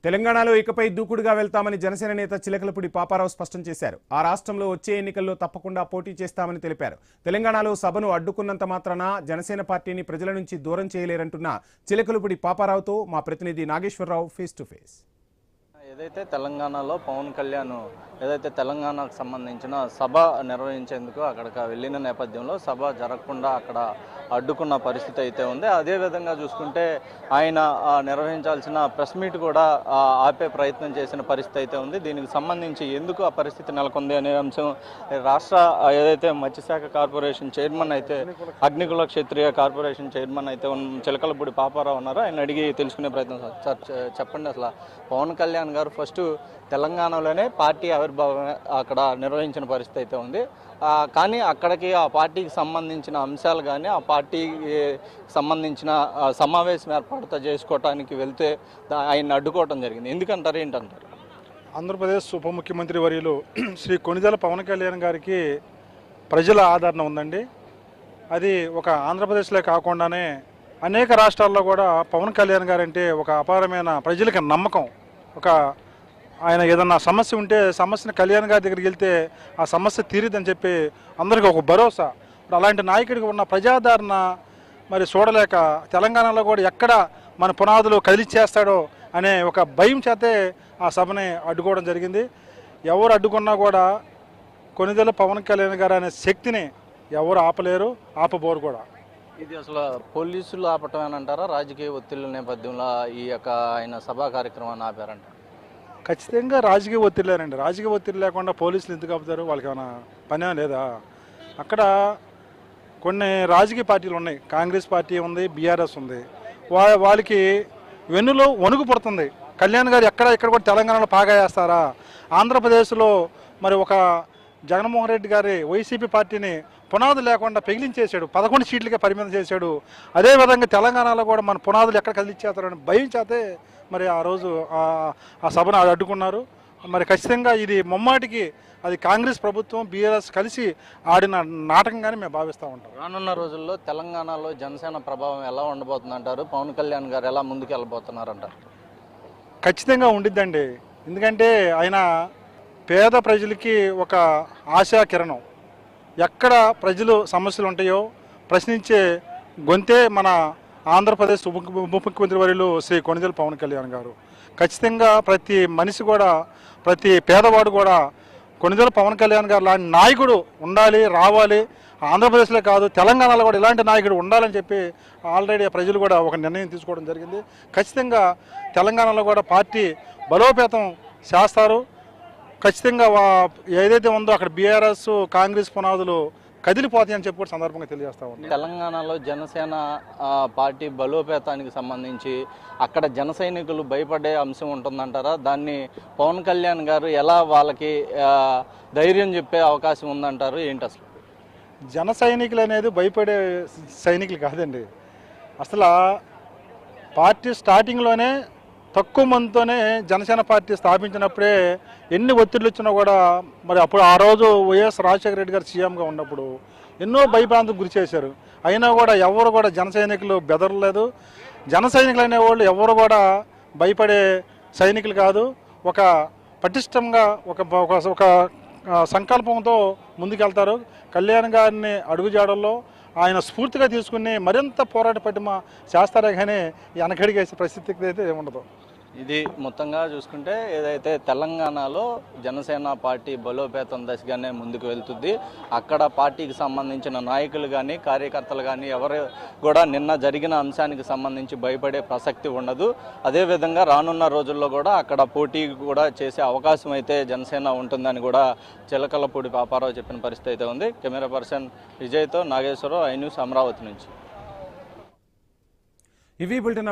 తెలంగాణలో ఇకపై దూకుడుగా వెళ్తామని జనసేన నేత చిలకలపూడి పాపారావు స్పష్టం చేశారు. ఆ రాష్ట్రంలో వచ్చే ఎన్నికల్లో తప్పకుండా పోటీ చేస్తామని తెలిపారు. తెలంగాణలో సభను అడ్డుకున్నంత మాత్రాన జనసేన పార్టీని ప్రజల నుంచి దూరం చేయలేరంటున్న చిలకలపూడి పాపారావుతో మా ప్రతినిధి నాగేశ్వరరావు ఫేస్ టు ఫేస్. ఏదైతే తెలంగాణలో పవన్ కళ్యాణ్ ఏదైతే తెలంగాణకు సంబంధించిన సభ నిర్వహించేందుకు అక్కడికి వెళ్ళిన నేపథ్యంలో సభ జరగకుండా అక్కడ అడ్డుకున్న పరిస్థితి అయితే ఉంది. అదేవిధంగా చూసుకుంటే ఆయన నిర్వహించాల్సిన ప్రెస్ మీట్ కూడా ఆపే ప్రయత్నం చేసిన పరిస్థితి అయితే ఉంది. దీనికి సంబంధించి ఎందుకు ఆ పరిస్థితి నెలకొంది అనే అంశం రాష్ట్ర ఏదైతే మత్స్యశాఖ కార్పొరేషన్ చైర్మన్ అయితే అగ్నికుల క్షత్రియ కార్పొరేషన్ చైర్మన్ అయితే చిలకలపూడి పాపారావు ఉన్నారు. ఆయన అడిగి తెలుసుకునే ప్రయత్నం. సార్ చెప్పండి, అసలు పవన్ కళ్యాణ్ గారు ఫస్ట్ తెలంగాణలోనే పార్టీ ఆవిర్భావం అక్కడ నిర్వహించిన పరిస్థితి అయితే ఉంది. కానీ అక్కడికి ఆ పార్టీకి సంబంధించిన అంశాలు కానీ ఆ పార్టీకి సంబంధించిన సమావేశం ఏర్పాటు చేసుకోవటానికి వెళ్తే ఆయన అడ్డుకోవటం జరిగింది. ఎందుకంటారు, ఏంటంటారు? ఆంధ్రప్రదేశ్ ఉప ముఖ్యమంత్రి వర్యులు శ్రీ కొణిదెల పవన్ కళ్యాణ్ గారికి ప్రజల ఆదరణ ఉందండి. అది ఒక ఆంధ్రప్రదేశ్లో కాకుండానే అనేక రాష్ట్రాల్లో కూడా పవన్ కళ్యాణ్ గారంటే ఒక అపారమైన ప్రజలకి నమ్మకం. ఒక ఆయన ఏదన్నా సమస్య ఉంటే సమస్యను కళ్యాణ్ గారి దగ్గరికి వెళ్తే ఆ సమస్య తీరిద్దని చెప్పి అందరికీ ఒక భరోసా. ఇప్పుడు అలాంటి నాయకుడికి ఉన్న ప్రజాదరణ మరి చూడలేక తెలంగాణలో కూడా ఎక్కడ మన పునాదులు కదిలిచ్చేస్తాడో అనే ఒక భయం చేతే ఆ సభని అడ్డుకోవడం జరిగింది. ఎవరు అడ్డుకున్నా కూడా కొణిదెల పవన్ కళ్యాణ్ గారు అనే శక్తిని ఎవరు ఆపలేరు, ఆపబోరు కూడా. ఇది అసలు పోలీసులు ఆపటం అని అంటారా, రాజకీయ ఒత్తిళ్ల నేపథ్యంలో ఈ యొక్క ఆయన సభా కార్యక్రమాన్ని ఆపారంట? ఖచ్చితంగా రాజకీయ ఒత్తిడిలేనండి. రాజకీయ ఒత్తిడి లేకుండా పోలీసులు ఎందుకు ఆపుతారు? వాళ్ళకి ఏమైనా పనే లేదా? అక్కడ కొన్ని రాజకీయ పార్టీలు ఉన్నాయి. కాంగ్రెస్ పార్టీ ఉంది, బీఆర్ఎస్ ఉంది. వాళ్ళకి వెన్నులో వణుకు పడుతుంది. కళ్యాణ్ గారు ఇక్కడ కూడా తెలంగాణలో పాగా వేస్తారా? ఆంధ్రప్రదేశ్లో మరి ఒక జగన్మోహన్ రెడ్డి గారి వైసీపీ పార్టీని పునాదులు లేకుండా పెగిలించేశాడు, 11 సీట్లకే పరిమితం చేశాడు. అదేవిధంగా తెలంగాణలో కూడా మన పునాదులు ఎక్కడ కదిలిచ్చేస్తారని భయం చేతే మరి ఆ రోజు ఆ సభను అడ్డుకున్నారు. మరి ఖచ్చితంగా ఇది ముమ్మాటికి అది కాంగ్రెస్ ప్రభుత్వం బీఆర్ఎస్ కలిసి ఆడిన నాటకంగానే మేము భావిస్తూ ఉంటాం. రానున్న రోజుల్లో తెలంగాణలో జనసేన ప్రభావం ఎలా ఉండబోతుందంటారు? పవన్ కళ్యాణ్ గారు ఎలా ముందుకు వెళ్ళబోతున్నారంటారు? ఖచ్చితంగా ఉండిద్దండి. ఎందుకంటే ఆయన పేద ప్రజలకి ఒక ఆశా కిరణం. ఎక్కడ ప్రజలు సమస్యలు ఉంటాయో ప్రశ్నించే గొంతే మన ఆంధ్రప్రదేశ్ ఉప ముఖ్యమంత్రి వర్యులు శ్రీ కొణిదెల పవన్ కళ్యాణ్ గారు. ఖచ్చితంగా ప్రతి మనిషి కూడా, ప్రతి పేదవాడు కూడా కొణిదెల పవన్ కళ్యాణ్ గారు లాంటి నాయకుడు ఉండాలి, రావాలి. ఆంధ్రప్రదేశ్లో కాదు, తెలంగాణలో కూడా ఇలాంటి నాయకుడు ఉండాలని చెప్పి ఆల్రెడీ ప్రజలు కూడా ఒక నిర్ణయం తీసుకోవడం జరిగింది. ఖచ్చితంగా తెలంగాణలో కూడా పార్టీ బలోపేతం చేస్తారు. ఖచ్చితంగా ఏదైతే ఉందో అక్కడ బీఆర్ఎస్ కాంగ్రెస్ పునాదులు కదిలిపోతాయని చెప్పి కూడా సందర్భంగా తెలియజేస్తా ఉన్నాం. తెలంగాణలో జనసేన పార్టీ బలోపేతానికి సంబంధించి అక్కడ జన సైనికులు భయపడే అంశం ఉంటుందంటారా? దాన్ని పవన్ కళ్యాణ్ గారు ఎలా వాళ్ళకి ధైర్యం చెప్పే అవకాశం ఉందంటారు? ఏంటి అసలు జన సైనికులు అనేది భయపడే సైనికులు కాదండి. అసలు పార్టీ స్టార్టింగ్లోనే తక్కువ మందితోనే జనసేన పార్టీ స్థాపించినప్పుడే ఎన్ని ఒత్తిళ్ళు వచ్చినా కూడా మరి అప్పుడు ఆ రోజు వైఎస్ రాజశేఖర రెడ్డి గారు సీఎంగా ఉన్నప్పుడు ఎన్నో భయభ్రాంతికి గురి చేశారు. అయినా కూడా ఎవరు కూడా జన సైనికులు బెదరలేదు. జన సైనికులు అనేవాళ్ళు ఎవరు కూడా భయపడే సైనికులు కాదు. ఒక పటిష్టంగా ఒక సంకల్పంతో ముందుకెళ్తారు. కళ్యాణ్ గారిని అడుగుజాడల్లో ఆయన స్ఫూర్తిగా తీసుకుని మరింత పోరాట పటిమ చేస్తారే కానీ వెనకడిగేసే పరిస్థితికి అయితే ఏముండదు. ఇది మొత్తంగా చూసుకుంటే ఏదైతే తెలంగాణలో జనసేన పార్టీ బలోపేతం దశగానే ముందుకు వెళ్తుంది. అక్కడ పార్టీకి సంబంధించిన నాయకులు కానీ కార్యకర్తలు కానీ ఎవరు కూడా నిన్న జరిగిన అంశానికి సంబంధించి భయపడే ప్రసక్తి ఉండదు. అదేవిధంగా రానున్న రోజుల్లో కూడా అక్కడ పోటీ కూడా చేసే అవకాశం అయితే జనసేన ఉంటుందని కూడా చిలకలపూడి పాపారావు చెప్పిన పరిస్థితి అయితే ఉంది. కెమెరా పర్సన్ విజయ్తో నాగేశ్వరరావు, ఐ న్యూస్ అమరావతి నుంచి. ఇవి బులెటిన్.